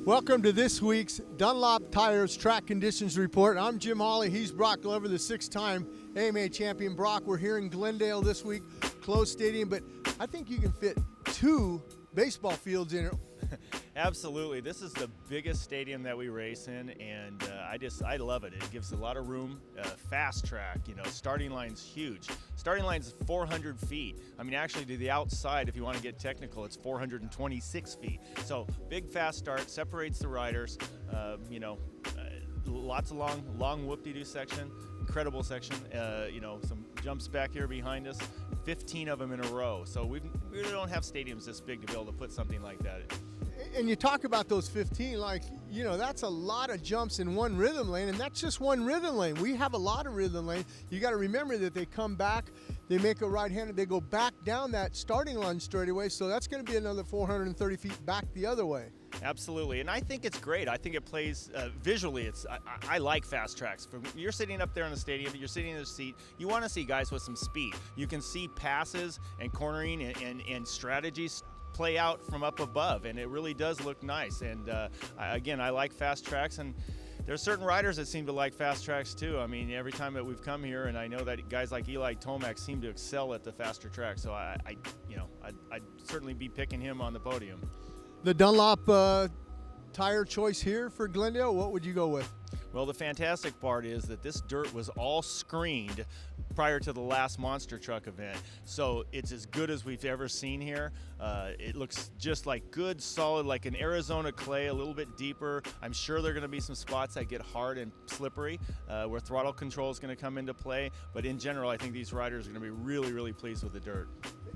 Welcome to this week's Dunlop Tires Track Conditions Report. I'm Jim Hawley. He's Brock Glover, the six-time AMA champion. Brock, we're here in Glendale this week, closed stadium, but I think you can fit two baseball fields in it. Absolutely. This is the biggest stadium that we race in, and I love it. It gives a lot of room. Fast track, starting line's huge. Starting line's 400 feet. I mean, actually, to the outside, if you want to get technical, it's 426 feet. So big, fast start, separates the riders. Lots of long whoop-de-doo section, incredible section. Some jumps back here behind us, 15 of them in a row. So we really don't have stadiums this big to be able to put something like that. And you talk about those 15, that's a lot of jumps in one rhythm lane, and that's just one rhythm lane. We have a lot of rhythm lane. You got to remember that they come back, they make a right-hander, they go back down that starting line straightaway, so that's going to be another 430 feet back the other way. Absolutely, and I think it's great. I think it plays visually. I like fast tracks. You're sitting up there in the stadium, you're sitting in the seat. You want to see guys with some speed. You can see passes and cornering and strategies play out from up above, and it really does look nice. And again, I like fast tracks, and there's certain riders that seem to like fast tracks too. I mean, every time that we've come here, and I know that guys like Tomac seem to excel at the faster track. So I'd certainly be picking him on the podium. The Dunlop tire choice here for Glendale, what would you go with? Well, the fantastic part is that this dirt was all screened prior to the last monster truck event, so it's as good as we've ever seen here. It looks just like good, solid, like an Arizona clay, a little bit deeper. I'm sure there are going to be some spots that get hard and slippery, where throttle control is going to come into play, but in general, I think these riders are going to be really, really pleased with the dirt.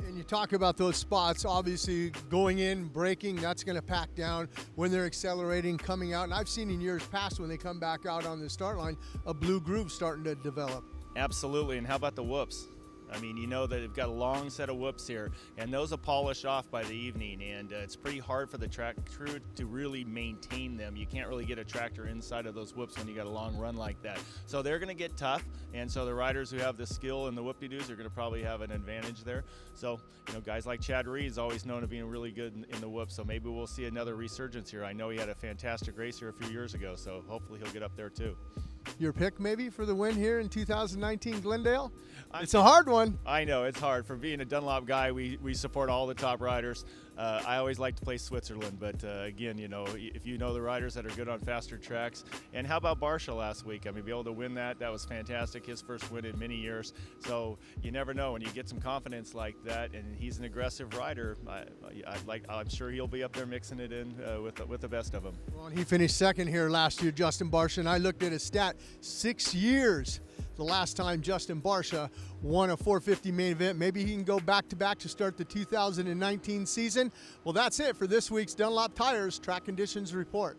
And you talk about those spots, obviously going in, braking, that's going to pack down when they're accelerating, coming out. And I've seen in years past when they come back out on the start line, a blue groove starting to develop. Absolutely, and how about the whoops? I mean, you know that they've got a long set of whoops here, and those are polished off by the evening, and it's pretty hard for the track crew to really maintain them. You can't really get a tractor inside of those whoops when you got a long run like that. So they're going to get tough, and so the riders who have the skill in the whoop-de-doos are going to probably have an advantage there. So, guys like Chad Reed's always known to being really good in the whoops, so maybe we'll see another resurgence here. I know he had a fantastic race here a few years ago, so hopefully he'll get up there too. Your pick maybe for the win here in 2019 Glendale? It's a hard one. I know, it's hard. For being a Dunlop guy, we support all the top riders. I always like to play Switzerland, but again, if you know the riders that are good on faster tracks. And how about Barsha last week? I mean, be able to win that was fantastic. His first win in many years. So you never know when you get some confidence like that, and he's an aggressive rider. I'm sure he'll be up there mixing it in with the best of them. Well, and he finished second here last year, Justin Barsha, and I looked at his stat, 6 years. The last time Justin Barsha won a 450 main event. Maybe he can go back-to-back to start the 2019 season. Well, that's it for this week's Dunlop Tires Track Conditions Report.